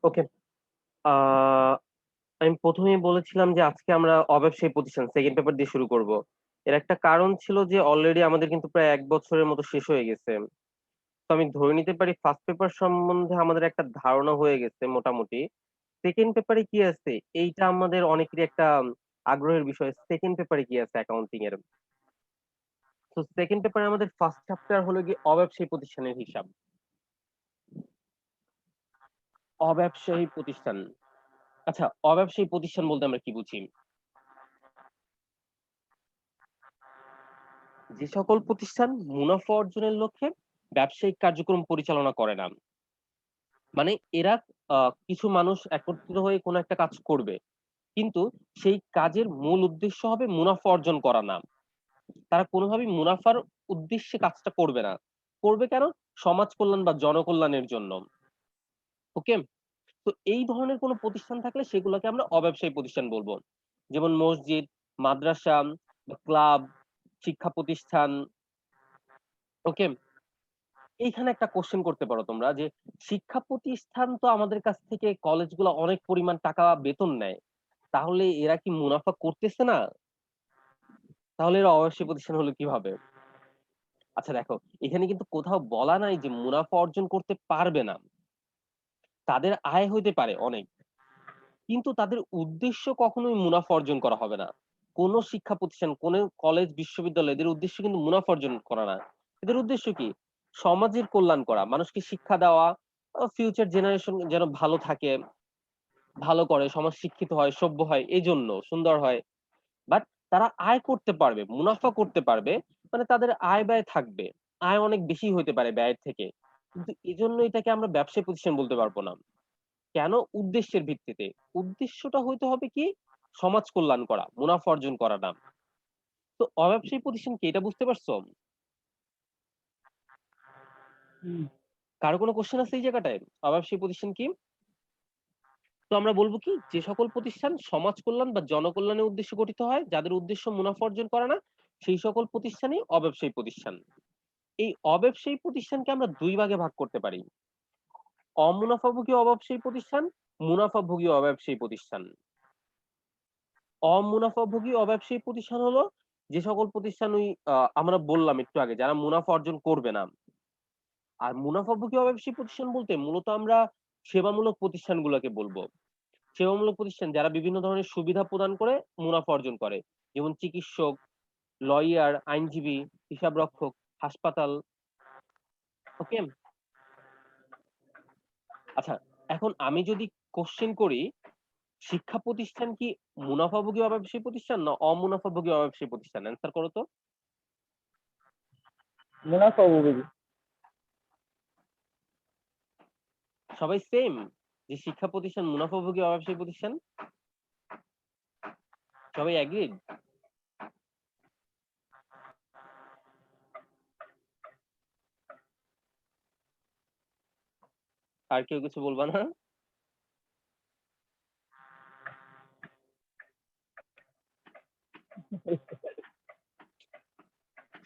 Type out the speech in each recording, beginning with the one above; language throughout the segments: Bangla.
ওকে। আহ আমি প্রথমেই বলেছিলাম যে আজকে আমরা অব্যবসায়ী প্রতিষ্ঠান সেকেন্ড পেপার দিয়ে শুরু করব। এর একটা কারণ ছিল যে অলরেডি আমাদের কিন্তু প্রায় 1 বছরের মতো শেষ হয়ে গেছে। তো আমি ধরে নিতে পারি ফার্স্ট পেপার সম্বন্ধে আমাদের একটা ধারণা হয়ে গেছে মোটামুটি। সেকেন্ড পেপারে কি আছে এইটা আমাদের অনেকেরই একটা আগ্রহের বিষয়। সেকেন্ড পেপারে কি আছে অ্যাকাউন্টিং এর। তো সেকেন্ড পেপারে আমাদের ফার্স্ট চ্যাপ্টার হলো কি অব্যবসায়ী প্রতিষ্ঠানের হিসাব। অব্যবসায়ী প্রতিষ্ঠান। আচ্ছা, অব্যবসায়ী প্রতিষ্ঠান বলতে আমরা কি বুঝি? যে সকল প্রতিষ্ঠান মুনাফা অর্জনের লক্ষ্যে ব্যবসায়িক কার্যক্রম পরিচালনা করে না। মানে এরা কিছু মানুষ একত্রিত হয়ে কোনো একটা কাজ করবে, কিন্তু সেই কাজের মূল উদ্দেশ্য হবে মুনাফা অর্জন করা না। তারা কোনোভাবেই মুনাফার উদ্দেশ্যে কাজটা করবে না। করবে কেন? সমাজ কল্যাণ বা জনকল্যাণের জন্য। ওকে। তো এই ধরনের কোনো প্রতিষ্ঠান থাকলে সেগুলোকে আমরা অব্যবসায়ী প্রতিষ্ঠান বলবো। যেমন মসজিদ, মাদ্রাসা, ক্লাব, শিক্ষা প্রতিষ্ঠান। ওকে। এইখানে একটা কোশ্চেন করতে পারো তোমরা যে শিক্ষা প্রতিষ্ঠান তো আমাদের কাছ থেকে কলেজগুলো অনেক পরিমাণ টাকা বেতন নেয়, তাহলে এরা কি মুনাফা করতেছে না? তাহলে এরা অব্যবসায়ী প্রতিষ্ঠান হলো কিভাবে? আচ্ছা দেখো, এখানে কিন্তু কোথাও বলা নাই যে মুনাফা অর্জন করতে পারবে না। তাদের আয় হইতে পারে অনেক, কিন্তু তাদের উদ্দেশ্য কখনোই মুনাফা অর্জন করা হবে না। কোন শিক্ষা প্রতিষ্ঠান, কোন কলেজ, বিশ্ববিদ্যালয় এদের উদ্দেশ্য কিন্তু মুনাফা অর্জন করা না। এদের উদ্দেশ্য কি? সমাজের কল্যাণ করা, মানুষকে শিক্ষা দেওয়া, ফিউচার জেনারেশন যেন ভালো থাকে, ভালো করে, সমাজ শিক্ষিত হয়, সভ্য হয়, এই জন্য সুন্দর হয়। বাট তারা আয় করতে পারবে, মুনাফা করতে পারবে, মানে তাদের আয় ব্যয় থাকবে। আয় অনেক বেশি হইতে পারে ব্যয়ের থেকে, কিন্তু এজন্য এটাকে আমরা ব্যবসায়ী প্রতিষ্ঠান বলতে পারবো না। কেন? উদ্দেশ্যের ভিত্তিতে। উদ্দেশ্যটা হইতে হবে কি? সমাজ কল্যাণ করা, মুনাফা অর্জন করা না। তো অব্যবসায়ী প্রতিষ্ঠান কি, এটা বুঝতে পারছো? হুম। কারো কোনো কোশ্চেন আছে এই জায়গাটায়? অব্যবসায়ী প্রতিষ্ঠান কি? তো আমরা বলবো কি, যে সকল প্রতিষ্ঠান সমাজ কল্যাণ বা জনকল্যাণের উদ্দেশ্যে গঠিত হয়, যাদের উদ্দেশ্য মুনাফা অর্জন করা না, সেই সকল প্রতিষ্ঠানই অব্যবসায়ী প্রতিষ্ঠান। এই অব্যবসায়ী প্রতিষ্ঠানকে আমরা দুই ভাগে ভাগ করতে পারি: অমুনাফাভোগী অব্যবসায়ী প্রতিষ্ঠান, মুনাফাভোগী অব্যবসায়ী প্রতিষ্ঠান। অমুনাফাভোগী অব্যবসায়ী প্রতিষ্ঠান হলো যে সকল প্রতিষ্ঠান ওই আমরা বললাম একটু আগে, যারা মুনাফা অর্জন করবে না। আর মুনাফাভোগী অব্যবসায়ী প্রতিষ্ঠান বলতে মূলত আমরা সেবামূলক প্রতিষ্ঠানগুলোকে বলবো। সেবামূলক প্রতিষ্ঠান যারা বিভিন্ন ধরনের সুবিধা প্রদান করে মুনাফা অর্জন করে, যেমন চিকিৎসক, লয়ার, আইনজীবী, হিসাবরক্ষক, হাসপাতাল। ওকে। আচ্ছা, এখন আমি যদি কোশ্চেন করি, শিক্ষা প্রতিষ্ঠান কি মুনাফাভোগী অব্যবসায়ী প্রতিষ্ঠান না অমুনাফাভোগী অব্যবসায়ী প্রতিষ্ঠান? অ্যান্সার করো তো। মুনাফা উপযোগী। সবাই সেম, যে শিক্ষা প্রতিষ্ঠান মুনাফাভোগী অব্যবসায়ী প্রতিষ্ঠান? সবাই এগ্রিড? আর কেউ কিছু বলবা না?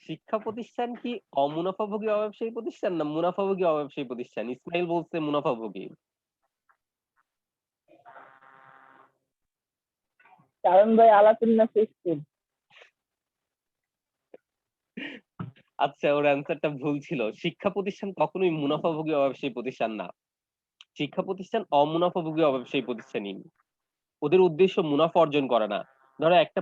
শিক্ষা প্রতিষ্ঠান কি অমুনাফাভোগী অব্যবসায়ী প্রতিষ্ঠান না মুনাফাভোগী অব্যবসায়ী প্রতিষ্ঠান? ইসমাইল বলছে মুনাফাভোগী। কারণ ভাই আলাপিন না সিক্সটিন। আচ্ছা, ওর অ্যান্সারটা ভুল ছিল। শিক্ষা প্রতিষ্ঠান কখনোই মুনাফাভোগী অব্যবসায়ী প্রতিষ্ঠান না। শিক্ষা প্রতিষ্ঠান অমুনাফাভোগী অব্যবসায়ী প্রতিষ্ঠানই। ওদের উদ্দেশ্য মুনাফা অর্জন করা না। ধরো একটা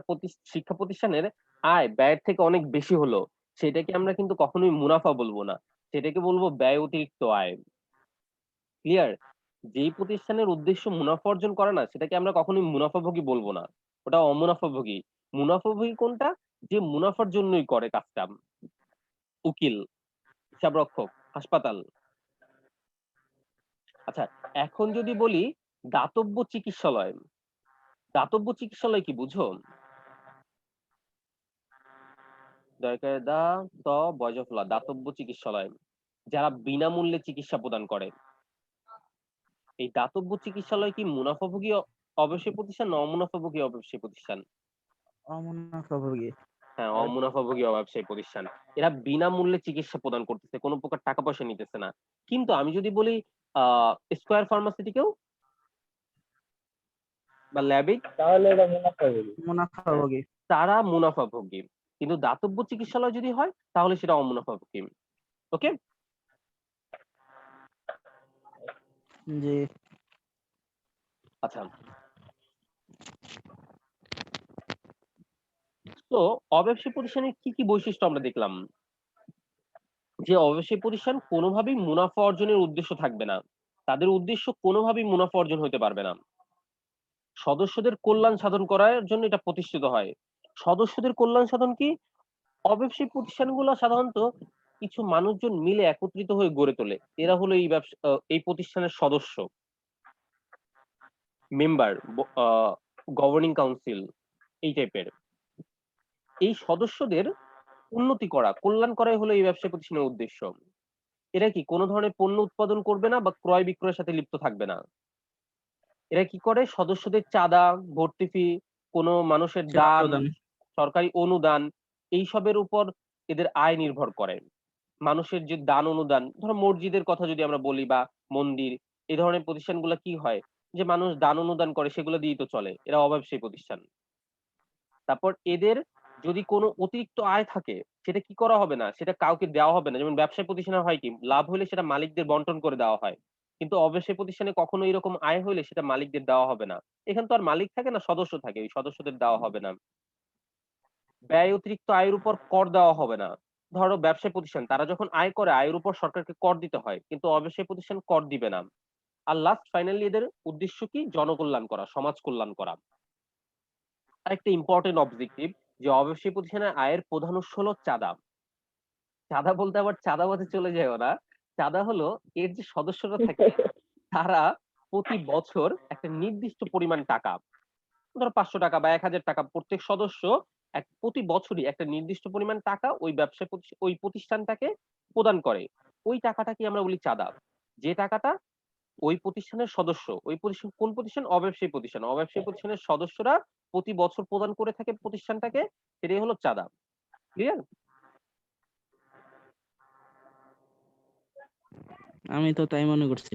শিক্ষা প্রতিষ্ঠানের আয় ব্যয়ের থেকে অনেক বেশি হলো, সেটাকে আমরা কিন্তু কখনোই মুনাফা বলবো না, সেটাকে বলবো ব্যয় অতিরিক্ত আয়। ক্লিয়ার? যেই প্রতিষ্ঠানের উদ্দেশ্য মুনাফা অর্জন করা না, সেটাকে আমরা কখনোই মুনাফাভোগী বলবো না, ওটা অমুনাফাভোগী। মুনাফাভোগী কোনটা? যে মুনাফার জন্যই করে কাজটা। উকিল, হিসাবরক্ষক, হাসপাতাল। আচ্ছা, এখন যদি বলি দাতব্য চিকিৎসালয়, দাতব্য চিকিৎসালয় কি বুঝো? দরকার দা ত বয়জফলা, দাতব্য চিকিৎসালয়, যারা বিনামূল্যে চিকিৎসা প্রদান করে। এই দাতব্য চিকিৎসালয় কি মুনাফাভোগী অব্যবসায়ী প্রতিষ্ঠান না অমুনাফাভোগী অব্যবসায়ী প্রতিষ্ঠান? অমুনাফাভোগী। হ্যাঁ, অমুনাফাভোগী অব্যবসায়ী প্রতিষ্ঠান। এরা বিনামূল্যে চিকিৎসা প্রদান করতেছে, কোনো প্রকার টাকা পয়সা নিতেছে না। কিন্তু আমি যদি বলি স্কয়ার ফার্মাসিউটিক্যাল, বা ল্যাবিক তাহলে এটা মুনাফাভোগী। তারা মুনাফাভোগী। কিন্তু দাতব্য চিকিৎসালয় যদি হয় তাহলে সেটা অমুনাফাভোগী। ওকে? জি। আচ্ছা। তো অব্যবসায়ী প্রতিষ্ঠানের কি কি বৈশিষ্ট্য আমরা দেখলাম? যে অব্যবসায়ী প্রতিষ্ঠান কোনোভাবেই মুনাফা অর্জনের উদ্দেশ্য থাকবে না। তাদের উদ্দেশ্য কোনোভাবেই মুনাফা অর্জন হইতে পারবে না। সদস্যদের কল্যাণ সাধন করার জন্য এটা প্রতিষ্ঠিত হয়। সদস্যদের কল্যাণ সাধন কি? অব্যবসায়ী প্রতিষ্ঠানগুলো সাধারণত কিছু মানুষজন মিলে একত্রিত হয়ে গড়ে তোলে। এরা হলো এই প্রতিষ্ঠানের সদস্য, মেম্বার, গভর্নিং কাউন্সিল এই টাইপের। এই সদস্যদের উন্নতি করা, কল্যাণ করাই হলো এই ব্যবসায়ী প্রতিষ্ঠানের উদ্দেশ্য। এরা কি কোনো ধরনের পণ্য উৎপাদন করবে না বা ক্রয় বিক্রয়ের সাথে লিপ্ত থাকবে না। এরা কি করে? সদস্যদের চাঁদা, ভর্তি ফি, কোনো মানুষের সেবা দান, প্রদান। সরকারি অনুদান এইসবের উপর এদের আয় নির্ভর করে। মানুষের যে দান অনুদান, ধরো মসজিদের কথা যদি আমরা বলি বা মন্দির, এই ধরনের প্রতিষ্ঠানগুলো কি হয়? যে মানুষ দান অনুদান করে সেগুলো দিয়েই তো চলে। এরা অব্যবসায়ী প্রতিষ্ঠান। তারপর এদের যদি কোনো অতিরিক্ত আয় থাকে সেটা কি করা হবে না? সেটা কাউকে দেওয়া হবে না। যেমন ব্যবসায়ী প্রতিষ্ঠানে হয় কি? লাভ হইলে সেটা মালিকদের বন্টন করে দেওয়া হয়। কিন্তু অব্যবসায়ী প্রতিষ্ঠানে কখনো এরকম আয় হইলে সেটা মালিকদের দেওয়া হবে না। এখানে তো আর মালিক থাকে না, সদস্য থাকে। ওই সদস্যদের দেওয়া হবে না। ব্যয় অতিরিক্ত আয়ের উপর কর দেওয়া হবে না। ধরো ব্যবসায়ী প্রতিষ্ঠান তারা যখন আয় করে আয়ের উপর সরকারকে কর দিতে হয়। কিন্তু অব্যবসায়ী প্রতিষ্ঠান কর দিবে না। আর লাস্ট ফাইনালি এদের উদ্দেশ্য কি? জনকল্যাণ করা, সমাজ কল্যাণ করা। আরেকটা ইম্পোর্টেন্ট অবজেক্টিভ যে অব্যবসায়ী প্রতিষ্ঠানের আয়ের প্রধান উৎস হলো চাঁদা। চাঁদা বলতে আবার চাঁদাবাজে চলে যায়ও না। চাঁদা হলো এর যে সদস্যরা থাকে তারা প্রতি বছর একটা নির্দিষ্ট পরিমাণ টাকা, ধরো ৳৫০০ বা ৳১,০০০ প্রত্যেক সদস্য প্রতি বছরই একটা নির্দিষ্ট পরিমাণ টাকা ওই প্রতিষ্ঠানটাকে প্রদান করে। ওই টাকাটাকে আমরা বলি চাঁদা। যে টাকাটা ওই প্রতিষ্ঠানের সদস্য, ওই প্রতিষ্ঠান কোন প্রতিষ্ঠান? অব্যবসায়ী প্রতিষ্ঠান। অব্যবসায়ী প্রতিষ্ঠানের সদস্যরা প্রতি বছর প্রদান করে থাকে প্রতিষ্ঠানটাকে, সেটাই হলো চাঁদা। ক্লিয়ার? আমি তো তাই মনে করছি।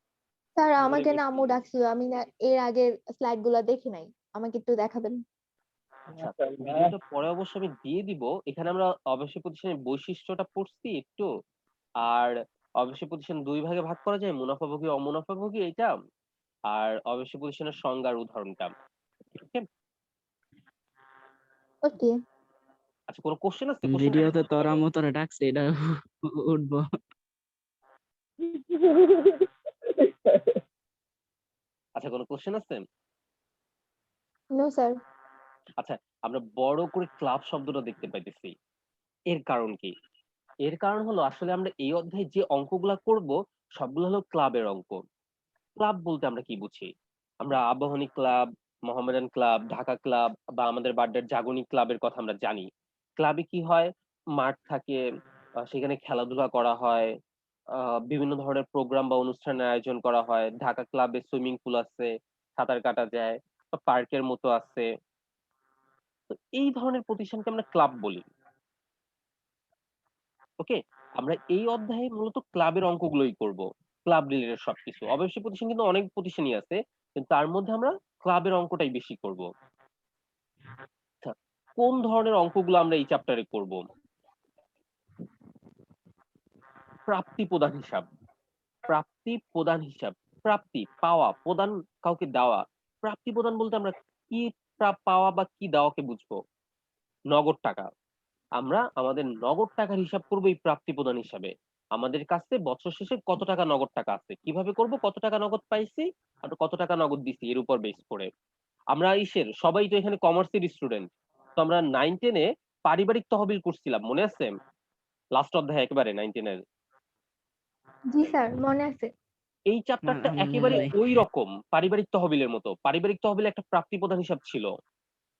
স্যার মনে আমাকে না আম্মু করছি। ডাকছিল, আমি না এর আগের স্লাইড গুলা দেখি নাই, আমাকে একটু দেখাবেন। আচ্ছা, ভিডিওটা পরে অবশ্য আমি দিয়ে দিব। এখানে আমরা অবশ্যই প্রতিষ্ঠানের বৈশিষ্ট্যটা পড়ছি একটু। আর অবশ্যই প্রতিষ্ঠান ২ ভাগে ভাগ করা যায়, মুনাফাভোগী, অমুনাফাভোগী এইটা। আর অবশ্যই প্রতিষ্ঠানের সংজ্ঞার উদাহরণটা। ওকে? ওকে। আচ্ছা, কোনো কোশ্চেন আছে? কোশ্চেন ভিডিওতে তোরা মতরে ডাকছে, এটা উঠবো। আচ্ছা, কোনো কোশ্চেন আছে? No sir. আচ্ছা, আমরা বড় করে ক্লাব শব্দটা দেখতে পাইতেছি। এর কারণ কি? এর কারণ হলো আসলে আমরা এই অধ্যায়ে যে অঙ্কগুলা করব সবগুলো হলো ক্লাবের অঙ্ক। ক্লাব বলতে আমরা কি বুঝি? আমরা Abahani club, Mohammedan club, Dhaka club বা আমাদের বাড্ডার জাগনিক ক্লাবের কথা আমরা জানি। ক্লাবে কি হয়? মাঠ থাকে, সেখানে খেলাধুলা করা হয়, আ বিভিন্ন ধরনের প্রোগ্রাম বা অনুষ্ঠানের আয়োজন করা হয়। ঢাকা ক্লাবে সুইমিং পুল আছে, সাঁতার কাটা যায়, বা পার্কের মতো আছে। তো এই ধরনের প্রতিষ্ঠানকে আমরা ক্লাব বলি। ওকে? আমরা এই অধ্যায়ে মূলত ক্লাবের অঙ্কগুলোই করব। ক্লাব রিলেটেড সবকিছু। অবশ্যই প্রতিষ্ঠান কিন্তু অনেক প্রতিষ্ঠানই আছে। কিন্তু তার মধ্যে আমরা ক্লাবের অঙ্কটাই বেশি করব। আচ্ছা, কোন ধরনের অঙ্কগুলো আমরা এই চ্যাপ্টারে করব? প্রাপ্তি প্রদান হিসাব। প্রাপ্তি প্রদান হিসাব। প্রাপ্তি, পাওয়া, প্রদান কাউকে দেওয়া। প্রাপ্তি প্রদান বলতে আমরা কি পাওয়া বা কি দেওয়াকে বুঝবো? নগদ টাকা। আমরা আমাদের নগদ টাকার হিসাব করব এই প্রাপ্তি প্রদান হিসাবে। আমাদের কাছে বছর শেষে কত টাকা নগদ টাকা আছে, কিভাবে করব, কত টাকা নগদ পাইছি আর কত টাকা নগদ দিছি এর উপর বেস করে। আমরা সবাই তো এখানে কমার্সের স্টুডেন্ট। তো আমরা 9-10 এ পারিবারিক তহবিল করছিলাম, মনে আছে? লাস্ট অধ্যায় একেবারে 9-10 এর। জি স্যার, মনে আছে। এই চ্যাপ্টারটা মনে একেবারে নাই। ওই রকম পারিবারিক তহবিলের মতো। পারিবারিক তহবিলে একটা প্রাপ্তি প্রদান হিসাব ছিল।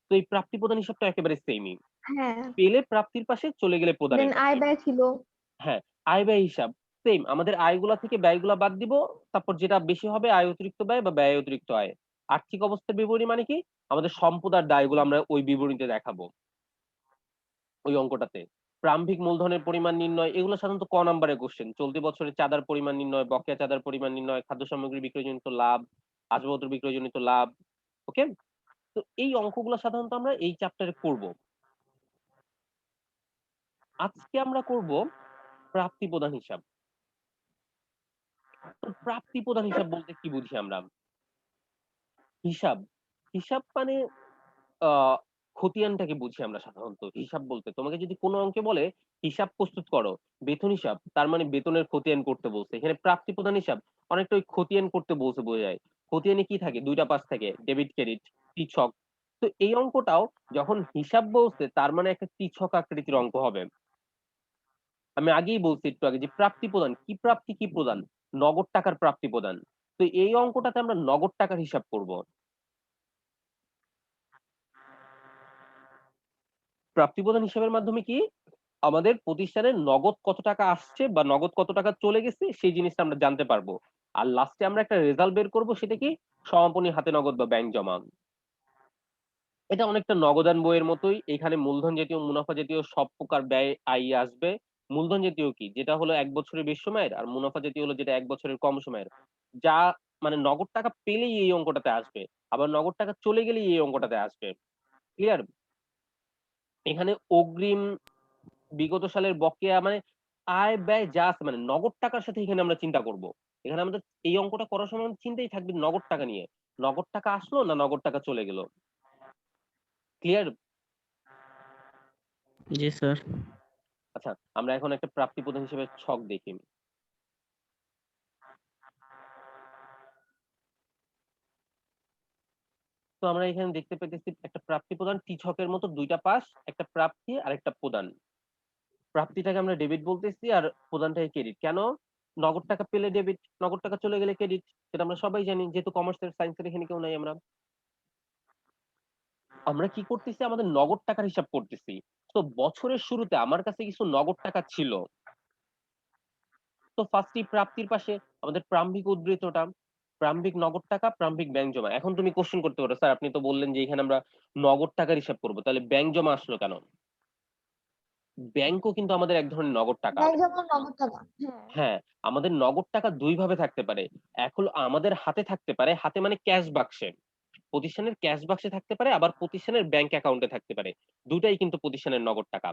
তো এই প্রাপ্তি প্রদান হিসাবটা একেবারে সেমই। হ্যাঁ। পেলে প্রাপ্তির পাশে, চলে গেলে প্রদানের দেন পাশে। আয় ব্যয় ছিল। হ্যাঁ, আয় ব্যয় হিসাব সেম। আমাদের আয়গুলা থেকে ব্যয়গুলা বাদ দিব। তারপর যেটা বেশি হবে আয় অতিরিক্ত ব্যয় বা ব্যয় অতিরিক্ত আয়। আর্থিক অবস্থার বিবরণী মানে কি? আমাদের সম্পদ আর দায়গুলো আমরা ওই বিবরণীতে দেখাবো। ওই অঙ্কটাতে। প্রারম্ভিক মূলধনের পরিমাণ নির্ণয়, এগুলো সাধারণত ক নাম্বারের কোশ্চেন। চলতি বছরে চাঁদার পরিমাণ নির্ণয়, বকেয়া চাঁদার পরিমাণ নির্ণয়, খাদ্য সামগ্রী বিক্রয়জনিত লাভ, আসবাবপত্র বিক্রয়জনিত লাভ। ওকে? তো এই অঙ্কগুলো সাধারণত আমরা এই চ্যাপ্টারে করব। আজকে আমরা করব প্রাপ্তি প্রদান হিসাব। তো প্রাপ্তি প্রদান হিসাব বলতে কি বুঝি আমরা? হিসাব হিসাব মানে খতিয়ানটাকে বুঝি আমরা সাধারণত। হিসাব বলতে তোমাকে যদি কোনো অঙ্কে বলে হিসাব প্রস্তুত করো, বেতন হিসাব, তার মানে বেতনের খতিয়ান করতে বলছে। এখানে প্রাপ্তি প্রদান হিসাব অনেকটা ওই খতিয়ান করতে বলছে বোঝায়। খতিয়ানে কি থাকে? ২টা পাশ থাকে, ডেবিট ক্রেডিট, তির্যক। তো এই অঙ্কটাও যখন হিসাব বলছে তার মানে একটা তির্যক আকৃতির অঙ্ক হবে। আমি আগেই বলছি একটু আগে যে প্রাপ্তি প্রদান কি প্রাপ্তি কি প্রদান? নগদ টাকার প্রাপ্তি প্রদান। তো এই অঙ্কটাতে আমরা নগদ টাকার হিসাব করব। প্রাপ্তি প্রদান হিসাবের মাধ্যমে কি আমাদের প্রতিষ্ঠানের নগদ কত টাকা আসছে বা নগদ কত টাকা চলে গেছে সেই জিনিসটা আমরা জানতে পারবো। আর লাস্টে আমরা একটা রেজাল্ট বের করব, সেটা কি সমাপনী হাতে নগদ বা ব্যাংক জমা। এটা অনেকটা নগদান বইয়ের মতোই। এখানে মূলধন জাতীয় মুনাফা জাতীয় সব প্রকার ব্যয় আয় আসবে। মূলধন জাতীয় কি যেটা হলো ১ বছরের বেশি সময়ের, আর মুনাফা জাতীয় হলো যেটা ১ বছরের কম সময়ের। যা মানে নগদ টাকা পেলেই এই অঙ্কটাতে আসবে, আবার নগদ টাকা চলে গেলেই এই অঙ্কটাতে আসবে। ক্লিয়ার? এখানে অগ্রিম, বিগত সালের বকেয়া মানে আয় ব্যয় যা আছে মানে নগদ টাকার সাথে এখানে আমরা চিন্তা করব। এখানে আমাদের এই অঙ্কটা করার সময় আমাদের চিন্তাই থাকবে নগদ টাকা নিয়ে। নগদ টাকা আসলো না নগদ টাকা চলে গেল। ক্লিয়ার? জি স্যার। আচ্ছা, আমরা এখন একটা প্রাপ্তি প্রদান হিসেবে ছক দেখি। তো আমরা এখানে দেখতে পেতেছি একটা প্রাপ্তি প্রদান টি ছকের মতো ২টা পাশ, একটা প্রাপ্তি আর একটা প্রদান। প্রাপ্তিটাকে আমরা ডেবিট বলতেছি আর প্রদানটাকে ক্রেডিট। কেন? নগদ টাকা পেলে ডেবিট, নগদ টাকা চলে গেলে ক্রেডিট। সেটা আমরা সবাই জানি, যেহেতু কমার্সের সায়েন্সের এখানে কেউ নাই আমরা। আমরা কি করতেছি? আমাদের নগদ টাকার হিসাব করতেছি। তো বছরের শুরুতে আমার কাছে কিছু নগদ টাকা ছিল। তো ফার্স্টেই প্রাপ্তির পাশে আমাদের প্রারম্ভিক উদ্ধৃতটা, প্রারম্ভিক নগদ টাকা, প্রারম্ভিক ব্যাংক জমা। এখন তুমি কোশ্চেন করতে পারো, স্যার আপনি তো বললেন যে এখানে আমরা নগদ টাকার হিসাব করব, তাহলে ব্যাংক জমা আসলো কেন? ব্যাংকও কিন্তু আমাদের এক ধরনের নগদ টাকা। ব্যাংক জমা নগদ টাকা, হ্যাঁ। হ্যাঁ, আমাদের নগদ টাকা ২ ভাবে থাকতে পারে। এক হলো আমাদের হাতে থাকতে পারে, হাতে মানে ক্যাশ বাক্সে। প্রতিষ্ঠানের ক্যাশ বাক্সে থাকতে পারে, আবার প্রতিষ্ঠানের ব্যাংক অ্যাকাউন্টে থাকতে পারে। ২ টাই কিন্তু প্রতিষ্ঠানের নগদ টাকা।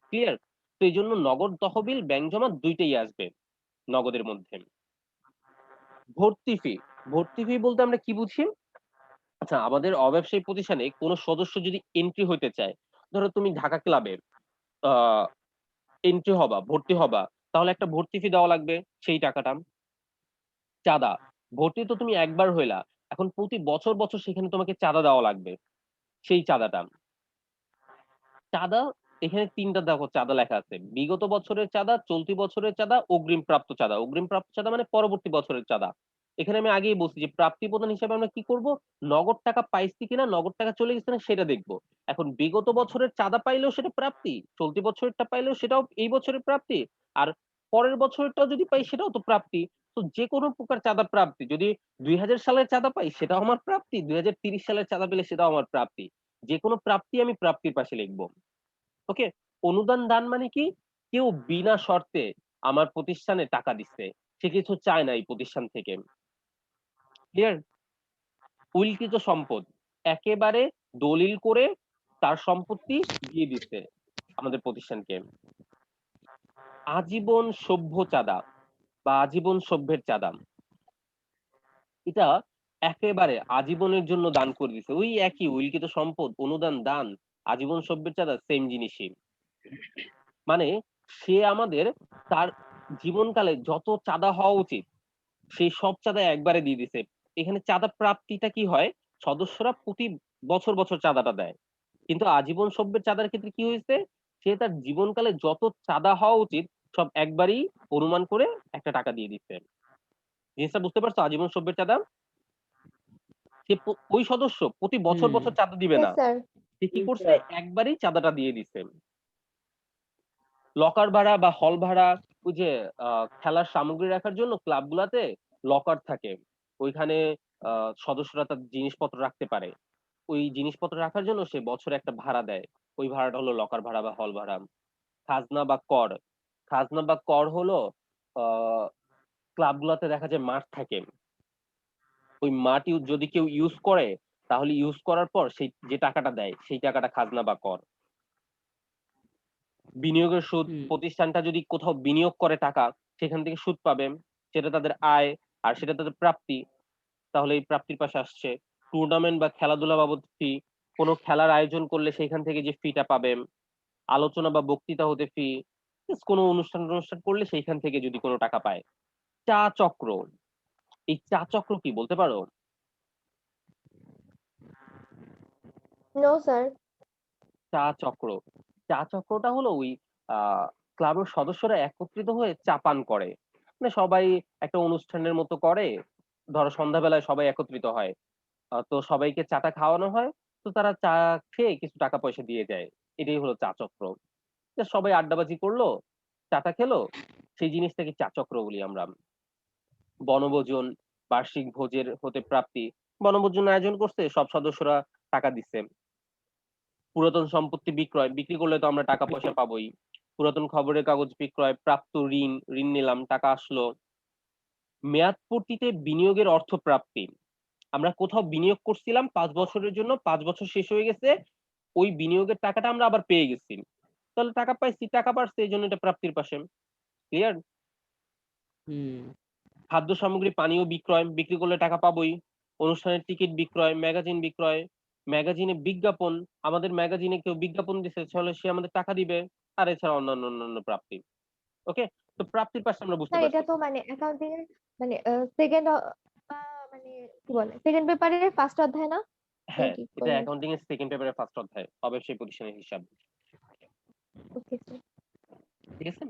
ক্লিয়ার? তো এইজন্য নগদ তহবিল, ব্যাংক জমা ২ টাই আসবে নগদের মধ্যে। ভর্তি ফি, ভর্তি ফি বলতে আমরা কি বুঝি? আচ্ছা, আমাদের অব্যবসায়ী প্রতিষ্ঠানে কোন সদস্য যদি এন্ট্রি হইতে চায়, ধরো তুমি ঢাকা ক্লাবে আ এন্ট্রি হবা, ভর্তি হবা, তাহলে একটা ভর্তি ফি দেওয়া লাগবে, সেই টাকাটা। চাঁদা, ভর্তি তো তুমি একবার হইলা, এখন প্রতি বছর, বছর সেখানে তোমাকে চাঁদা দেওয়া লাগবে, সেই চাঁদাটা। চাঁদা এখানে ৩ টা দেখো চাঁদা লেখা আছে। বিগত বছরের চাঁদা, চলতি বছরের চাঁদা, অগ্রিম প্রাপ্ত চাঁদা। অগ্রিম প্রাপ্ত চাঁদা মানে পরবর্তী বছরের চাঁদা। এখানে আমি আগেই বলছি যে প্রাপ্তি প্রদান হিসেবে আমরা কি করব? নগদ টাকা পাইছি কিনা, নগদ টাকা চলে গেছে কিনা সেটা দেখব। এখন বিগত বছরের চাঁদা পাইলেও সেটা প্রাপ্তি, চলতি বছরেরটা পাইলেও সেটাও এই বছরের প্রাপ্তি, আর পরের বছরেরটাও যদি পাই সেটাও তো প্রাপ্তি। তো যেকোনো প্রকার চাঁদা প্রাপ্তি। যদি ২০০০ সালের চাঁদা পাই সেটাও আমার প্রাপ্তি, ২০৩০ সালের চাঁদা পেলে সেটাও আমার প্রাপ্তি। যেকোনো প্রাপ্তি আমি প্রাপ্তির পাশে লিখব। ওকে? অনুদান দান মানে কি? কেউ বিনা শর্তে আমার প্রতিষ্ঠানে টাকা দিচ্ছে। সে কিছু চায় না এই প্রতিষ্ঠান থেকে। ক্লিয়ার? উল্কিত সম্পদ। একেবারে দলিল করে তার সম্পত্তি দিয়ে দিচ্ছে আমাদের প্রতিষ্ঠানকে। আজীবন সভ্য চাঁদা বা আজীবন সভ্যের চাঁদা। এটা একেবারে আজীবনের জন্য দান করে দিছে। ওই একই উল্কিত সম্পদ, অনুদান, দান, আজীবন সভ্যের চাঁদা সেম জিনিসই। মানে সে আমাদের তার জীবনকালে যত চাঁদা হওয়া উচিত সেই সব চাঁদা একবারে দিয়ে দিছে। এখানে চাঁদা প্রাপ্তিটা কি হয়? সদস্যরা প্রতি বছর, বছর চাঁদাটা দেয়। কিন্তু আজীবন সভ্যের চাঁদার ক্ষেত্রে কি হয়েছে? সে তার জীবনকালে যত চাঁদা হওয়া উচিত সব একবারেই অনুমান করে একটা টাকা দিয়ে দিচ্ছে। জিনিসটা বুঝতে পারছো? আজীবন সভ্যের চাঁদা? সে ওই সদস্য প্রতি বছর, হুম। বছর চাঁদা দিবে ইয়েস না। স্যার। সে কি করছে? একবারেই চাঁদাটা দিয়ে দিছে। লকার ভাড়া বা হল ভাড়া, ওই যে খেলার সামগ্রী রাখার জন্য ক্লাবগুলাতে লকার থাকে। ওইখানে সদস্যরা তার জিনিসপত্র রাখতে পারে। ওই জিনিসপত্র রাখার জন্য সে বছরে একটা ভাড়া দেয়। ওই ভাড়াটা হলো লকার ভাড়া বা হল ভাড়া। খাজনা বা কর। খাজনা বা কর হলো আ ক্লাবগুলাতে দেখা যায় মাঠ থাকে। ওই মাঠ যদি কেউ ইউজ করে তাহলে ইউজ করার পর সেই যে টাকাটা দেয় সেই টাকাটা খাজনা বা কর। বিনিয়োগের সুদ, হুম প্রতিষ্ঠানটা যদি কোথাও বিনিয়োগ করে টাকা সেখান থেকে সুদ পাবে, সেটা তাদের আয় আর সেটা তাদের প্রাপ্তি, তাহলে এই প্রাপ্তির পাশে আসছে। টুর্নামেন্ট বা খেলাধুলা বাবদ ফি, কোনো খেলার আয়োজন করলে সেখান থেকে যে ফিটা পাবেন, আলোচনা বা বক্তৃতা হতে ফি, কোনো অনুষ্ঠান অনুষ্ঠান করলে সেইখান থেকে যদি কোনো টাকা পায়। চা চক্র, এই চা চক্র কি বলতে পারো? No sir. চা চক্র, চা চক্রটা হলো ওই ক্লাবের সদস্যরা একত্রিত হয়ে চা পান করে, মানে সবাই একটা অনুষ্ঠানের মতো করে। ধরো সন্ধ্যাবেলায় সবাই একত্রিত হয়, তো সবাইকে চাটা খাওয়ানো হয়, তো তারা চা খেয়ে কিছু টাকা পয়সা দিয়ে যায়। এটাই হলো চা চক্র। যে সবাই আড্ডাবাজি করলো, চাটা খেলো, সেই জিনিসটাকে চা চক্র বলি আমরা। বনভোজন, বার্ষিক ভোজের হতে প্রাপ্তি, বনভোজন আয়োজন করছে, সব সদস্যরা টাকা দিচ্ছে। পুরাতন সম্পত্তি বিক্রয়, বিক্রি করলে তো আমরা টাকা পয়সা পাবোই। পুরাতন খবরের কাগজ বিক্রয়, প্রাপ্ত ঋণ, ঋণ নিলাম, টাকা আসলো। মেয়াদ পূর্তিতে বিনিয়োগের অর্থ প্রাপ্তি, আমরা কোথাও বিনিয়োগ করছিলাম 5 বছরের জন্য, 5 বছর শেষ হয়ে গেছে, ওই বিনিয়োগের টাকাটা আমরা আবার পেয়ে গেছি, তাহলে টাকা পাইছি, টাকা বাড়ছে, এই জন্য এটা প্রাপ্তির পাশে। ক্লিয়ার? হুম খাদ্য সামগ্রী পানীয় বিক্রয়, বিক্রি করলে টাকা পাবোই। অনুষ্ঠানের টিকিট বিক্রয়, ম্যাগাজিন বিক্রয়, ম্যাগাজিনে বিজ্ঞাপন, আমাদের ম্যাগাজিনে কেউ বিজ্ঞাপন দিছে, তাহলে সে আমাদের টাকা দিবে। আর এছাড়া অন্যান্য অন্যান্য প্রাপ্তি। ওকে, তো প্রাপ্তির পাশে আমরা বুঝতে স্যার এটা পারছি। তো মানে অ্যাকাউন্টিং এর মানে সেকেন্ড মানে কি বলে সেকেন্ড পেপারের ফার্স্ট অধ্যায় না হ্যাঁ, নাকি এটা কোন? অ্যাকাউন্টিং এর সেকেন্ড পেপারের ফার্স্ট অধ্যায়, অব্যবসায়ী প্রতিষ্ঠানের হিসাব। Okay sir. ঠিক আছে?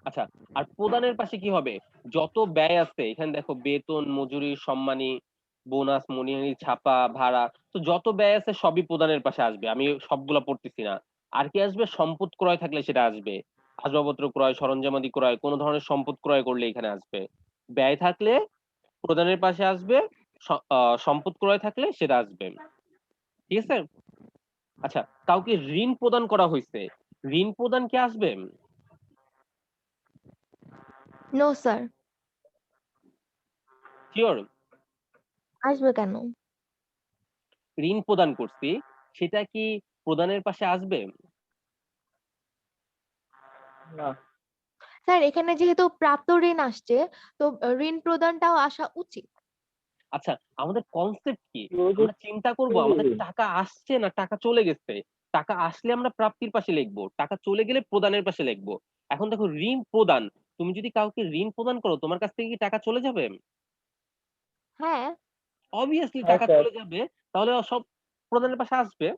আচ্ছা, আর প্রদানের পাশে কি হবে? যত ব্যয় আছে এখানে দেখো, বেতন, মজুরি, সম্মানী, বোনাস, মনিহারি, ছাপা, ভাড়া, তো যত ব্যয় আছে সবই প্রদানের পাশে আসবে। আমি সবগুলা পড়তেছি না। আর কি আসবে? সম্পদ ক্রয় থাকলে সেটা আসবে। আসবাবপত্র ক্রয়, সরঞ্জামাদি ক্রয়, কোন ধরনের সম্পদ ক্রয় করলে এখানে আসবে। ব্যয় থাকলে প্রদানের পাশে আসবে, সম্পদ ক্রয় থাকলে সেটা আসবে। ঠিক আছে? আচ্ছা, কাউকে ঋণ প্রদান করা হয়েছে, ঋণ প্রদান কি আসবে? No sir. শিওর? আসবে কেন? ঋণ প্রদান করছি, সেটা কি প্রদানের পাশে আসবে? না স্যার এখানে যেহেতু প্রাপ্ত ঋণ আসছে, তো ঋণ প্রদানটাও আসা উচিত। আচ্ছা, আমাদের কনসেপ্ট কি? আমরা চিন্তা করব আমাদের টাকা আসছে না টাকা চলে গেছে। টাকা আসলে আমরা প্রাপ্তির পাশে লিখবো, টাকা চলে গেলে প্রদানের পাশে লিখবো। এখন দেখো, ঋণ প্রদান, তুমি যদি কাউকে ঋণ প্রদান করো, তোমার কাছ থেকে কি টাকা চলে যাবে? হ্যাঁ। অবভিয়াসলি টাকা চলে যাবে। তাহলে সব প্রদানের পাশে আসবে,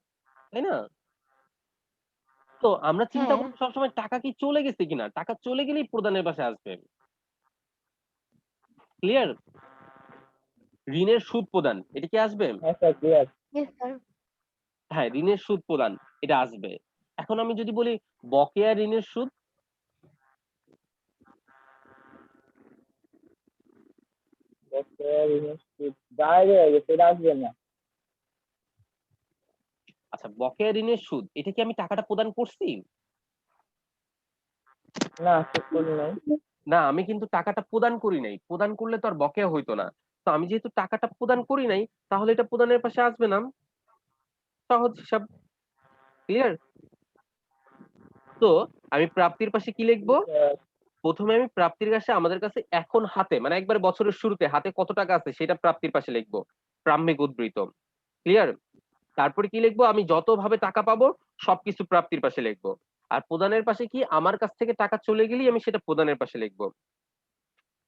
তাই না? তো আমরা চিন্তা হ্যাঁ। করবো সবসময় টাকা কি চলে গেছে কিনা, টাকা চলে গেলেই প্রদানের পাশে আসবে। ক্লিয়ার? ঋণের সুদ প্রদান, এটা কি আসবে? Yes sir. হ্যাঁ, ঋণের সুদ প্রদান, এটা আসবে। এখন আমি যদি বলি বকেয়া ঋণের সুদ, আচ্ছা বকেয়া ঋণের সুদ, এটা কি আমি টাকাটা প্রদান করছি? না, আমি কিন্তু টাকাটা প্রদান করি নাই, প্রদান করলে তো আর বকেয়া হইতো না। তো আমি যেহেতু টাকাটা প্রদান করি নাই, তাহলে এটা প্রদানের পাশে আসবে না। সহজ হিসাব। ক্লিয়ার? তো আমি প্রাপ্তির পাশে কি লিখবো? প্রথমে আমি প্রাপ্তির কাছে, আমাদের কাছে এখন হাতে, মানে একবার বছরের শুরুতে হাতে কত টাকা আছে সেটা প্রাপ্তির পাশে লিখবো, প্রাম্ভিক উদ্ধৃত। ক্লিয়ার? তারপরে কি লিখবো? আমি যত ভাবে টাকা পাবো সবকিছু প্রাপ্তির পাশে লিখবো। আর প্রদানের পাশে কি? আমার কাছ থেকে টাকা চলে গেলেই আমি সেটা প্রদানের পাশে লিখবো।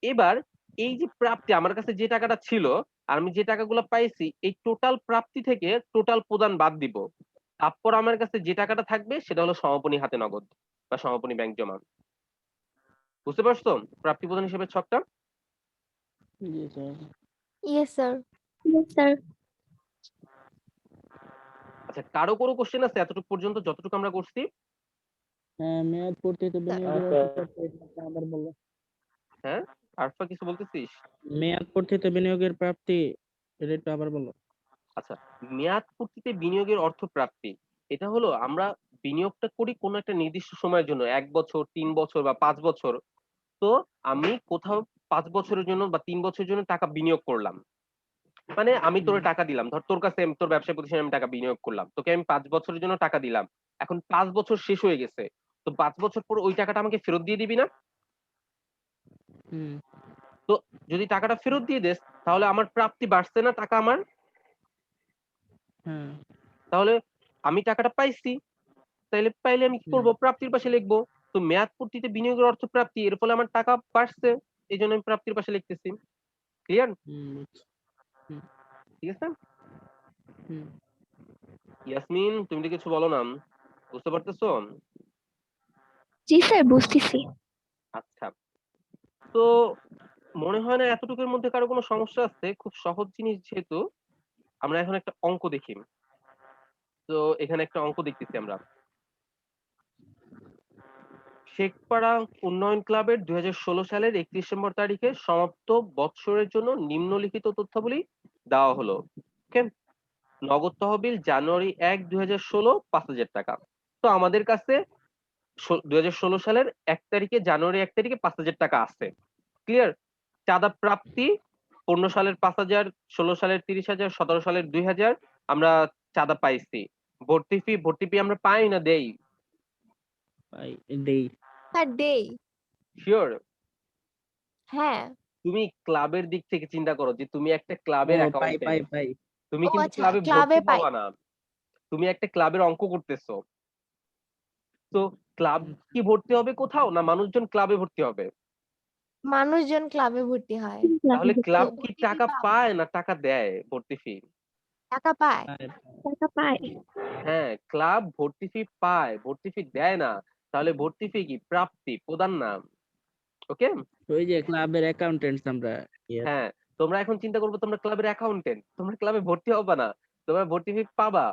এবার এই যে প্রাপ্তি, আমার কাছে যে টাকাটা ছিল আর আমি যে টাকাগুলো পাইছি, এই টোটাল প্রাপ্তি থেকে টোটাল প্রদান বাদ দিব। তারপর আমার কাছে যে টাকাটা থাকবে সেটা হলো সমাপনী হাতে নগদ বা সমাপনী ব্যাংক জমা। বুঝতে পারছো প্রাপ্তি প্রদান হিসেবে ছকটা? জি sir. Yes sir. Yes sir. আচ্ছা, কারো কোনো কোশ্চেন আছে এতটুকু পর্যন্ত যতটুকু আমরা করছি? হ্যাঁ মেয়াদ পূর্তিতে বিনিয়োগের অর্থ প্রাপ্তি, এটা আবার বলো। হ্যাঁ, আরফা কিছু বলতেছিস? মেয়াদ পূর্তিতে বিনিয়োগের প্রাপ্তি, এটা একটু আবার বলো। আচ্ছা, মেয়াদ পূর্তিতে বিনিয়োগের অর্থ প্রাপ্তি, এটা হলো আমরা বিনিয়োগটা করি কোনো একটা নির্দিষ্ট সময়ের জন্য, 1 বছর, 3 বছর বা 5 বছর। তো আমি কোথাও 5 বছরের জন্য বা 3 বছরের জন্য টাকা বিনিয়োগ করলাম। মানে আমি তোরে হুম, টাকা দিলাম, ধর তোর কাছে তোর ব্যবসায় প্রতিষ্ঠানে আমি টাকা বিনিয়োগ করলাম, তোকে আমি 5 বছরের জন্য টাকা দিলাম। এখন 5 বছর শেষ হয়ে গেছে, তো 5 বছর পর ওই টাকাটা আমাকে ফেরত দিয়ে দিবি না? হুম, তো যদি টাকাটা ফেরত দিয়ে দেস, তাহলে আমার প্রাপ্তি বাড়ছে না টাকা আমার? হ্যাঁ, তাহলে আমি টাকাটা পাইছি, তাইলে পাইলে আমি কি হুম, করবো? প্রাপ্তির পাশে লিখবো। তো মেয়াদ পূর্তিতে বিনিয়োগের অর্থ প্রাপ্তি, এর ফলে আমার টাকা বাড়ছে, এই জন্য আমি প্রাপ্তির পাশে লিখতেছি। ক্লিয়ার? বুঝছি। হুম, ঠিক আছে। হুম, ইয়াসমিন, তুমি তো কিছু বলো না, বুঝতে পারতেছো? জি স্যার, বুঝতেছি। আচ্ছা, তো মনে হয় না এতটুকুর মধ্যে কারো কোনো সমস্যা আছে। খুব সহজ জিনিস যেহেতু, আমরা এখন একটা অঙ্ক দেখি। তো এখানে একটা অঙ্ক দেখতেছি আমরা। শেখপাড়া উন্নয়ন ক্লাবের 2016 সালের 31 ডিসেম্বর তারিখে সমাপ্ত বৎসরের জন্য নিম্নলিখিত তথ্যাবলী দেওয়া হলো। ওকে, নগদ তহবিল জানুয়ারি 1, 2016 5,000 টাকা। তো আমাদের কাছে 2016 সালের 1 তারিখে, জানুয়ারি 1 তারিখে 5,000 টাকা আছে। ক্লিয়ার? চাঁদা প্রাপ্তি 15 সালের 5,000, 16 সালের 30,000, 17 সালের 2,000 আমরা চাঁদা পাইছি। ভর্তি ফি আমরা পাই না দেই? পাই, দেই। স্যার দেই। শিওর? হ্যাঁ। তুমি ক্লাবের দিক থেকে চিন্তা করো যে তুমি একটা ও, ক্লাবের পাই, অ্যাকাউন্টেন্ট, পাই, পাই। তুমি ও কিন্তু আচ্ছা, ক্লাবে ক্লাবে ভর্তি পাই। হবা না, তুমি একটা ক্লাবের অঙ্ক করতেছো। তো ক্লাব হুম, কি ভর্তি হবে কোথাও, না মানুষজন ক্লাবে ভর্তি হবে? মানুষজন ক্লাবে ভর্তি হয়। তাহলে তো ক্লাব কি ভর্তি ফি টাকা পাবো। পায় না টাকা দেয় ভর্তি ফি? টাকা পায়। পাই, টাকা পায়। হ্যাঁ, ক্লাব ভর্তি ফি পায়, ভর্তি ফি দেয় না। তাহলে ভর্তি ফি কি প্রাপ্তি, প্রদান না। ওকে। ওই যে ক্লাবের অ্যাকাউন্টেন্টস আমরা। Yes. হ্যাঁ, তোমরা এখন চিন্তা করবো তোমরা ক্লাবের অ্যাকাউন্টেন্ট, তোমরা ক্লাবে ভর্তি হবে না, তোমরা ভর্তি ফি পাবা।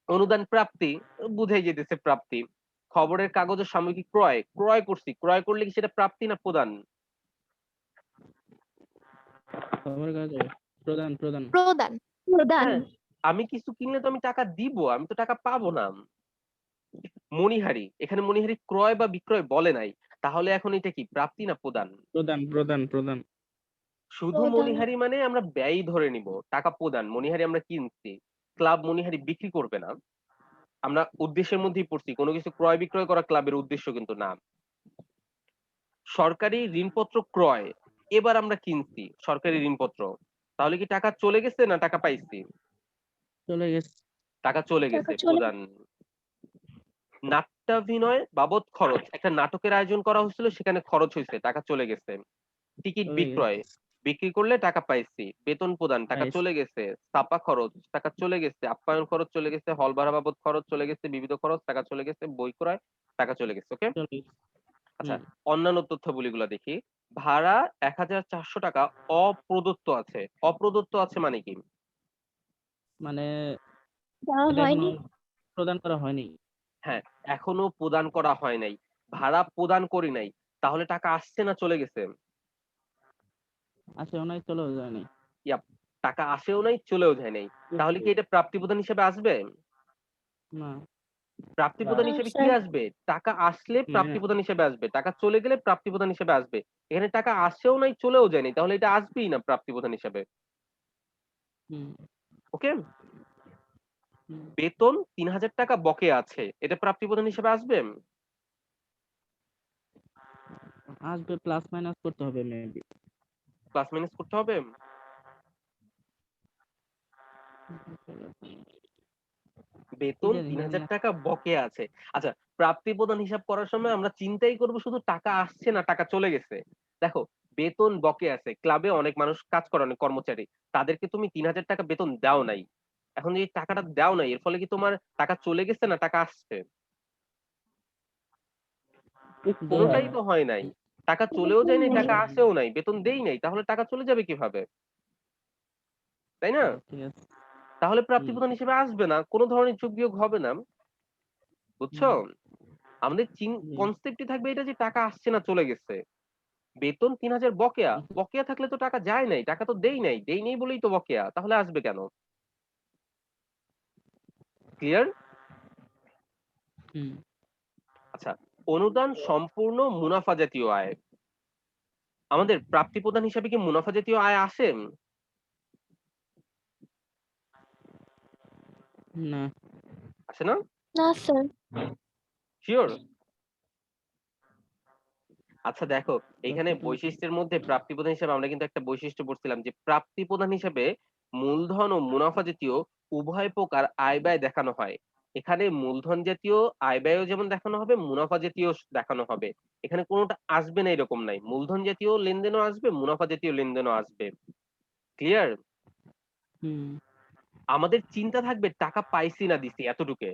অনুদান প্রাপ্তি, বুঝাই যেতেছে প্রাপ্তি। খবরের কাগজের সামগ্রিক ক্রয়, ক্রয় করছি, ক্রয় করলে কি সেটা প্রাপ্তি না প্রদান? খবর কাগজে প্রদান, প্রদান। প্রদান। প্রদান। হ্যাঁ, আমি কিছু কিনলে তো আমি টাকা দিব, আমি তো টাকা পাবো না। মণিহারি, এখানে মণিহারি ক্রয় বা বিক্রয় বলে নাই, তাহলে এখন এটা কি প্রাপ্তি না প্রদান? প্রদান, প্রদান, প্রদান। শুধু প্রদান। মণিহারি মানে আমরা ব্যয় ধরে নিব, টাকা প্রদান। মণিহারি আমরা কিনছি, ক্লাব মণিহারি বিক্রি করবে না। আমরা উদ্দেশ্যের মধ্যেই পড়ছি, কোনো কিছু ক্রয় বিক্রয় করা ক্লাবের উদ্দেশ্য কিন্তু না। সরকারি ঋণপত্র ক্রয়, এবার আমরা কিনছি সরকারি ঋণপত্র, তাহলে কি টাকা চলে গেছে না টাকা পাইছি? চলে গেছে। টাকা চলে টাকা গেছে, চলে। প্রদান। নাট্যাভিনয় বাবদ খরচ, একটা নাটকের আয়োজন করা হয়েছিল, সেখানে খরচ হয়েছে, টাকা চলে গেছে। টিকিট চলে বিক্রয়, গেছে। বিক্রি করলে টাকা পাইছি। বেতন প্রদান, টাকা পাইছি। চলে গেছে। ছাপা খরচ, টাকা চলে গেছে। আপ্যায়ন খরচ চলে গেছে। হল ভাড়া বাবদ খরচ চলে গেছে। বিবিধ খরচ, টাকা চলে গেছে। বই ক্রয়, টাকা চলে গেছে। ওকে। চলে গেছে। আচ্ছা, হুম, অন্যান্য তথ্যাবলীগুলো দেখি। ভাড়া 1,400 টাকা অপ্রদত্ত আছে। অপ্রদত্ত আছে মানে কি? মানে দেওয়া এটা এখনো হয়নি। প্রদান করা হয়নি। হ্যাঁ, এখনো প্রদান করা হয় নাই, ভাড়া প্রদান করি নাই, তাহলে টাকা আসছে না চলে গেছে? আসেও নাই, চলেও যায়নি। ইয়াপ, টাকা আসেও নাই চলেও যায় নাই, তাহলে কি এটা প্রাপ্তি প্রদান হিসেবে আসবে? না, প্রাপ্তি বা প্রদান না হিসেবে কি স্যার। আসবে? টাকা আসলে মানে প্রাপ্তি প্রদান হিসেবে আসবে, টাকা চলে গেলে প্রাপ্তি প্রদান হিসেবে আসবে। এখানে টাকা আসেও নাই চলেও যায়নি, তাহলে এটা আসবেই না প্রাপ্তি প্রদান হিসেবে। হুম, ওকে। হুম, বেতন 3,000 টাকা বকেয়া আছে, এটা প্রাপ্তি প্রদান হিসেবে আসবে? আসবে, প্লাস মাইনাস করতে হবে মেবি। প্লাস মাইনাস করতে হবে। কি বেতন জানি, তিন মনে হাজার আছে। টাকা বকেয়া আছে। আচ্ছা, প্রাপ্তি প্রদান হিসাব করার সময় আমরা চিন্তাই করব শুধু টাকা আসছে না টাকা চলে গেছে। দেখো, বেতন বকেয়া আছে, ক্লাবে অনেক মানুষ কাজ করে, অনেক কর্মচারী, তাদেরকে তুমি 3,000 টাকা বেতন দাও নাই। এখন এই টাকাটা দাও নাই, এর ফলে কি তোমার টাকা চলে গেছে না টাকা আসছে? কোনোটাই তো হয় নাই। টাকা চলেও যায় নাই, টাকা আসেও নাই, বেতন দেই নাই, তাহলে টাকা চলে যাবে কিভাবে? তাই না? ঠিক আছে। তাহলে প্রাপ্তি হুম, প্রদান হিসেবে আসবে না, কোনো ধরনের যোগ বিয়োগ হবে না। বুঝছো? হুম, আমাদের জি, কনসেপ্টই থাকবে এটা যে টাকা আসছে না চলে গেছে। বেতন 3,000 বকেয়া, হুম, বকেয়া থাকলে তো টাকা যায় নাই, টাকা তো দেই নাই, দেই নেই বলেই তো বকেয়া, তাহলে আসবে কেন? ক্লিয়ার? হুম, আচ্ছা, অনুদান সম্পূর্ণ মুনাফা জাতীয় আয়। আমাদের প্রাপ্তি প্রদান হিসাবে কি মুনাফা জাতীয় আয় আসে? না। আসে না? না স্যার। শিওর? আচ্ছা দেখো, এইখানে প্রাপ্তিপদ বৈশিষ্ট্যের মধ্যে প্রাপ্তি প্রধান হিসেবে আমরা কিন্তু একটা বৈশিষ্ট্য পড়ছিলাম যে প্রাপ্তি প্রধান হিসেবে মূলধন ও মুনাফা জাতীয় উভয় প্রকার আয় ব্যয় দেখানো হয়। এখানে মূলধন জাতীয় আয় ব্যয়ও যেমন দেখানো হবে, মুনাফা জাতীয় দেখানো হবে। এখানে কোনোটা আসবে না এরকম নাই। মূলধন জাতীয় লেনদেনও আসবে, মুনাফা জাতীয় লেনদেনও আসবে। ক্লিয়ার? হুম, আমাদের চিন্তা থাকবে টাকা পাইছি না দিছি এতটুকে।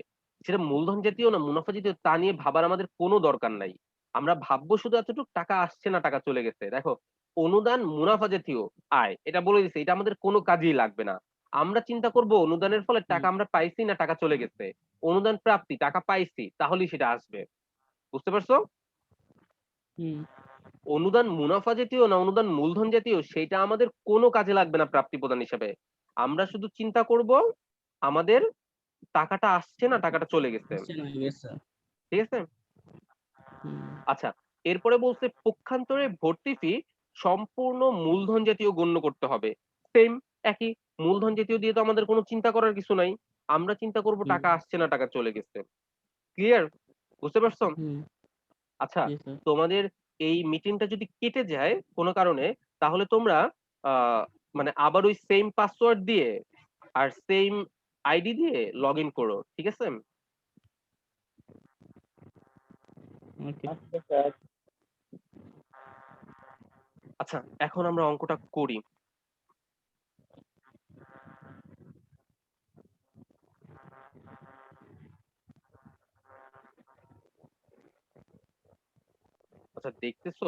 সেটা মূলধন জাতীয় না মুনাফা জাতীয় তা নিয়ে ভাবার আমাদের কোনো দরকার নাই। আমরা ভাববো শুধু এতটুক টাকা আসছে না টাকা চলে গেছে। দেখো, অনুদান মুনাফা জাতীয় আয় এটা বলে দিছে, এটা আমাদের কোনো কাজেই লাগবে না। আমরা চিন্তা করব অনুদানের ফলে টাকা হুম, আমরা পাইছি না টাকা চলে গেছে। অনুদান প্রাপ্তি টাকা পাইছি তাহলেই সেটা আসবে। বুঝতে পারছো? হুম, অনুদান মুনাফা জাতীয় না অনুদান মূলধন জাতীয় সেটা আমাদের কোনো কাজে লাগবে না প্রাপ্তি প্রদান হিসাবে। আমরা শুধু চিন্তা করব আমাদের টাকাটা আসছে না টাকাটা চলে গেছে। আসছে না গেছে। ঠিক আছে? হুম, আচ্ছা, এরপরে বলছে পক্ষান্তরে ভর্তি ফি সম্পূর্ণ মূলধন জাতীয় গণ্য করতে হবে। সেম একই, মূলধন জাতীয় দিয়ে তো আমাদের কোনো চিন্তা করার কিছু নাই। আমরা চিন্তা করব হুম, টাকা আসছে না টাকা চলে গেছে। ক্লিয়ার? বুঝতে পারছো? হুম, আচ্ছা, জি স্যার। তোমাদের এই মিটিংটা যদি কেটে যায় কোনো কারণে তাহলে তোমরা আহ মানে আবার ওই সেম পাসওয়ার্ড দিয়ে আর সেম আইডি দিয়ে লগ ইন করো। ঠিক আছে? ওকে। আচ্ছা, এখন আমরা অঙ্কটা করি। আচ্ছা দেখতেছো,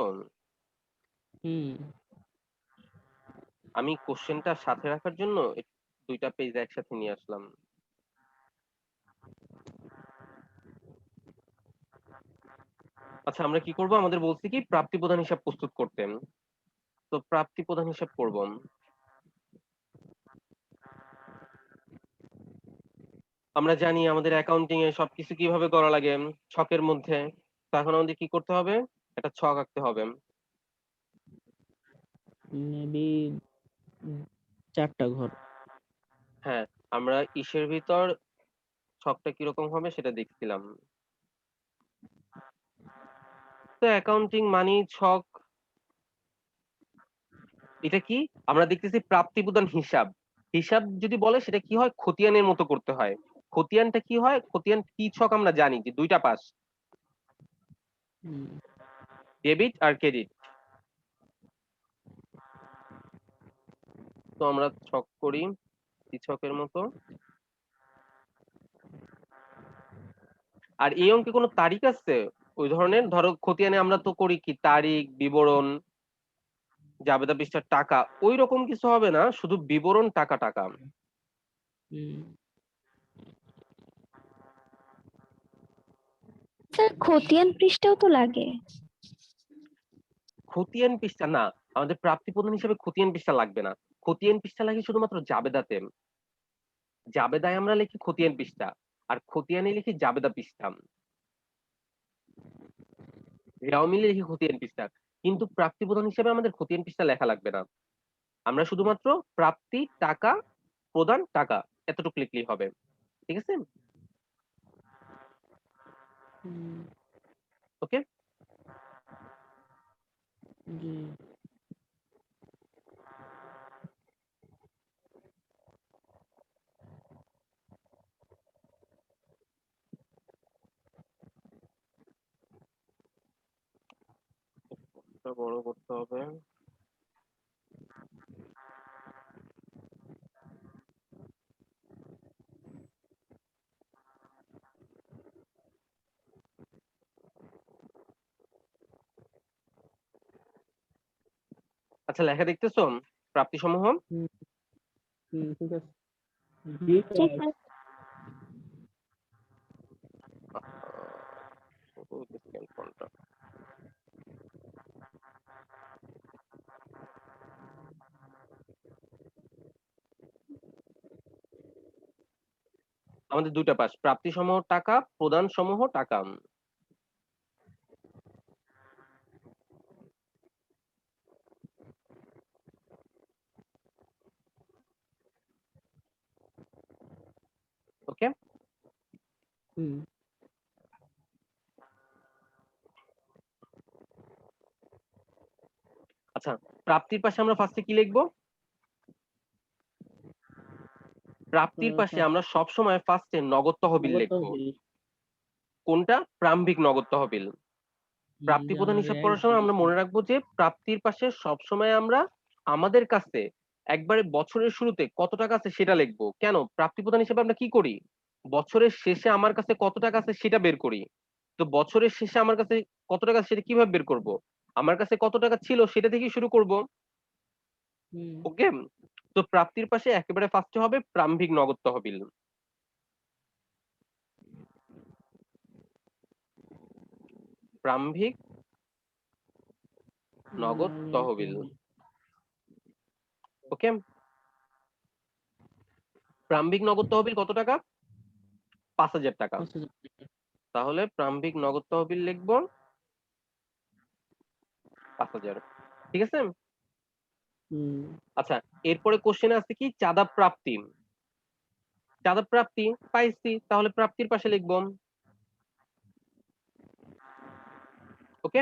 হুম, আমি কোশ্চেনটা সাথে রাখার জন্য দুইটা পেজ একসাথে নিয়ে আসলাম। আচ্ছা, আমরা কি করব, আমাদের বলছি কি প্রাপ্তি প্রধান হিসাব প্রস্তুত করতে। তো প্রাপ্তি প্রধান হিসাব করব। আমরা জানি আমাদের অ্যাকাউন্টিং এ সবকিছু কিভাবে করা লাগে, ছকের মধ্যে। তো এখন আমাদের কি করতে হবে, একটা ছক আঁকতে হবে। মেবি 4টা ঘর। হ্যাঁ, আমরা ইসের ভিতর ছকটা কিরকম হবে সেটা দেখছিলাম। তো অ্যাকাউন্টিং মানি ছক, এটা কি, আমরা দেখতেছি প্রাপ্তি প্রদান হিসাব। হিসাব যদি বলে সেটা কি হয়, খতিয়ানের মতো করতে হয়। খতিয়ানটা কি হয়, খতিয়ান কি ছক আমরা জানি যে দুইটা পাশ, হুম, ডেবিট আর ক্রেডিট। তো আমরা ছক করি কি ছকের মতো। আর এই অঙ্কে কোনো তারিখ আছে ওই ধরনের, ধরো খতিয়ানে আমরা তো করি কি তারিখ বিবরণ জাবেদা পৃষ্ঠার টাকা, ওই রকম কিছু হবে না, শুধু বিবরণ টাকা টাকা। হুম, স্যার খতিয়ান পৃষ্ঠাও তো লাগে। খতিয়ান পৃষ্ঠা না, আমাদের প্রাপ্তি প্রদান হিসেবে খতিয়ান পৃষ্ঠা লাগবে না। খতিয়ান পৃষ্ঠা লাগে শুধুমাত্র জাবেদাতে। জাবেদায় আমরা লিখি খতিয়ান পৃষ্ঠা, আর খতিয়ানে লিখি জাবেদা পৃষ্ঠা। এরাও মিলে লিখি খতিয়ান পৃষ্ঠা। কিন্তু প্রাপ্তি প্রদান হিসেবে আমাদের খতিয়ান পৃষ্ঠা লেখা লাগবে না। আমরা শুধুমাত্র প্রাপ্তি টাকা, প্রদান টাকা, এতটুকু লিখলেই হবে। ঠিক আছে? হুম, ওকে। জি। বড় করতে হবে। আচ্ছা, লেখা দেখতেছো প্রাপ্তি সমূহ। হুম, হুম, ঠিক আছে। জি জি স্যার। স্যার। আমাদের দুইটা পাশ, প্রাপ্তি সমূহ টাকা, প্রদান সমূহ টাকা। ওকে। হুম আচ্ছা, প্রাপ্তির পাশে আমরা ফার্স্টে কি লিখবো? প্রাপ্তির পাশে আমরা সব সময় ফার্স্টে নগদ তহবিল নগদ লিখবো। তহবিল। কোনটা? প্রারম্ভিক নগদ তহবিল। প্রাপ্তি প্রধান জানুয়ারি হিসাব 1, করার সময় আমরা 2020। মনে রাখবো যে প্রাপ্তির পাশে সবসময় আমরা আমাদের কাছে একবারে বছরের শুরুতে কত টাকা আছে সেটা লিখবো। কেন? প্রাপ্তি প্রধান হিসেবে আমরা কি করি? বছরের শেষে আমার কাছে কত টাকা আছে সেটা বের করি। তো বছরের শেষে আমার কাছে কত টাকা আছে সেটা কিভাবে বের করব? আমার কাছে কত টাকা ছিল সেটা থেকেই শুরু করব। হুম ওকে? তো প্রাপ্তির পাশে একেবারে ফার্স্টে হবে প্রারম্ভিক নগদ তহবিল। প্রারম্ভিক নগদ তহবিল। ওকে? প্রারম্ভিক নগদ তহবিল কত টাকা? 5,000 টাকা। 5,000 টাকা। তাহলে প্রারম্ভিক নগদ তহবিল লিখবো 5,000। ঠিক আছে? হুম আচ্ছা, এরপরে কোশ্চেন আছে কি চাঁদা প্রাপ্তি। চাঁদা প্রাপ্তি পাইছি, তাহলে প্রাপ্তির পাশে লিখবো। ওকে?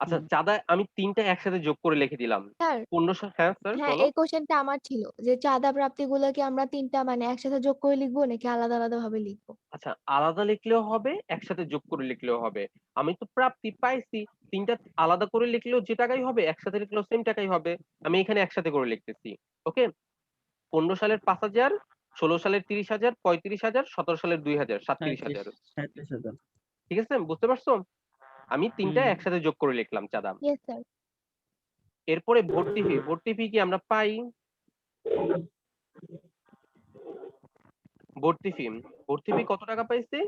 আচ্ছা, হুম চাঁদা আমি 3টা একসাথে যোগ করে লিখে দিলাম। স্যার, 1500। হ্যাঁ স্যার, হ্যাঁ বলো। এই কোশ্চেনটা আমার ছিল যে চাঁদা প্রাপ্তিগুলো কি আমরা তিনটা মানে একসাথে যোগ করে লিখবো নাকি আলাদা আলাদা ভাবে লিখবো? আচ্ছা, আলাদা লিখলেও হবে, একসাথে যোগ করে লিখলেও হবে। আমি তো প্রাপ্তি পাইছি, 3টা আলাদা করে লিখলেও যে টাকাই হবে, একসাথে লিখলেও সেম টাকাই হবে। আমি এখানে একসাথে করে লিখতেছি। ওকে? 15 সালের 5,000, 16 সালের 30,000, 35,000, 17 সালের 2,000, 37 37,000। 37,000। ঠিক আছে? বুঝতে পারছো? আমি 3টা হুম একসাথে যোগ করে লিখলাম চাঁদা। Yes sir. এরপরে ভর্তি ফি। ভর্তি ফি কি আমরা পাই? ভর্তি ফি। ভর্তি ফি কত টাকা পাইছি?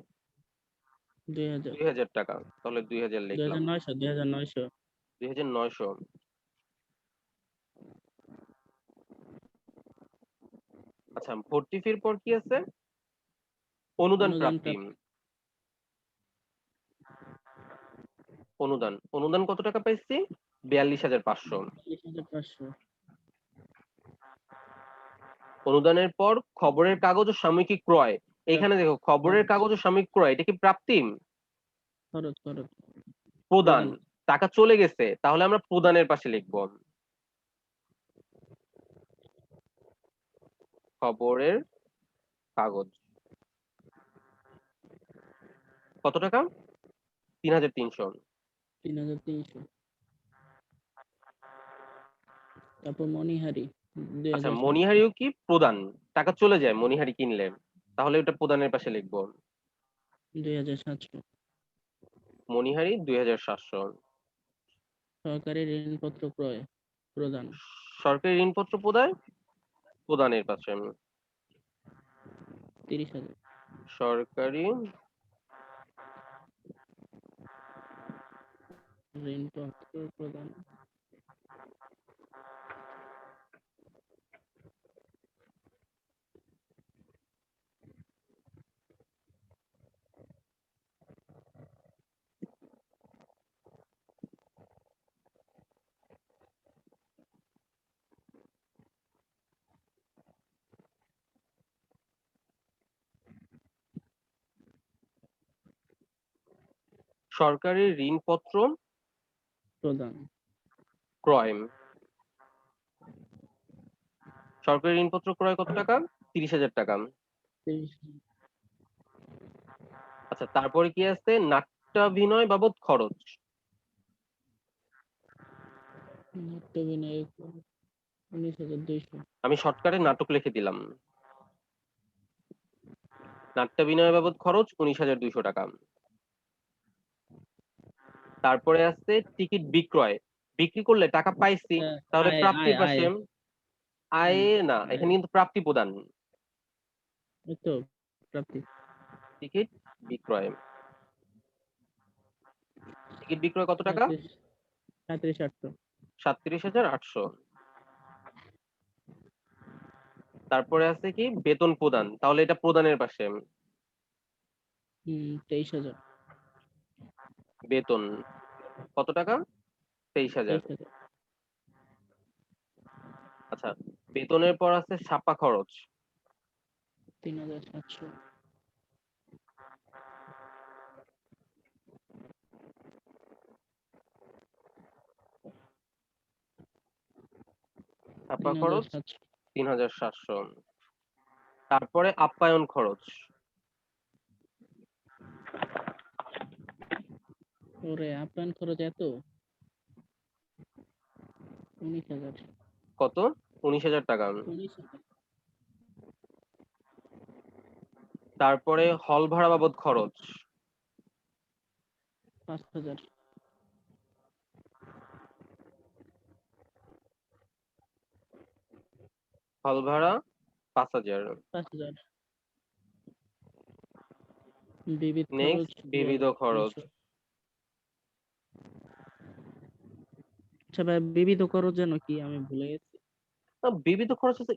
2000 2,000 টাকা। তাহলে 2,000 লিখলাম। 2900 2900। 2,900। আচ্ছা, ভর্তি ফির পর কি আছে? অনুদান অনুদান প্রাপ্তি। প্রাপ্তি অনুদান। অনুদান কত টাকা পাইছি? 42,500। 40,500। অনুদানের পর খবরের কাগজ ও সাময়িকী ক্রয়। এখানে দেখো খবরের খরচ কাগজ ও সাময়িক ক্রয়, এটা কি প্রাপ্তি? খরচ খরচ প্রদান। প্রদান। টাকা চলে গেছে, তাহলে আমরা প্রদানের পাশে লিখবো। খবরের কাগজ কত টাকা? 3,300। 3,300। তারপর মণিহারি আচ্ছা, 2,700। মণিহারিও কি প্রদান? টাকা চলে যায় মণিহারি কিনলে, তাহলে ওটা প্রদানের পাশে লিখবো। 2,700। মণিহারি 2,700। সরকারি ঋণপত্র ক্রয় প্রদান। সরকারি ঋণপত্র প্রদায় প্রদানের পাশে। 30,000। সরকারি ঋণপত্র প্রদান। সরকারি ঋণপত্র প্রদান। ক্রয়। সরকারি ঋণপত্র ক্রয় কত টাকা? 30,000 টাকা। 30,000। আচ্ছা, তারপরে কি আছে? নাট্যাভিনয় বাবদ খরচ। নাট্য বিনায়ক 19,200। আমি শর্টকাটে নাটক লিখে দিলাম। নাট্যাভিনয় বাবদ খরচ 19,200 টাকা। তারপরে আছে টিকিট বিক্রয়। বিক্রি করলে টাকা পাইছি, তাহলে আয় আয় প্রাপ্তির আয় পাশে। আয় হুম, না, আয় এখানে কিন্তু প্রাপ্তি প্রদান। এই তো প্রাপ্তি। টিকিট বিক্রয়। টিকিট বিক্রয় কত টাকা? 37,800। 37,800। তারপরে আছে কি বেতন প্রদান, তাহলে এটা প্রদানের পাশে। 23,000। বেতন কত টাকা? 23,000। 23,000। আচ্ছা, বেতনের পর আছে ছাপা খরচ। 3,700। ছাপা 3,700। খরচ 3,700। তারপরে আপ্যায়ন খরচ ওরে আপ্যায়ন খরচ এত? 19,000। কত? 19,000 টাকা। 19,000। তারপরে হল ভাড়া বাবদ খরচ 5,000। হল ভাড়া 5,000। 5,000। বিবিধ খরচ নেক্সট বিবিধ খরচ 2,500। আচ্ছা ভাই, বিবিধ খরচ যেন কি? আমি ভুলে গেছি। বিবিধ খরচ হচ্ছে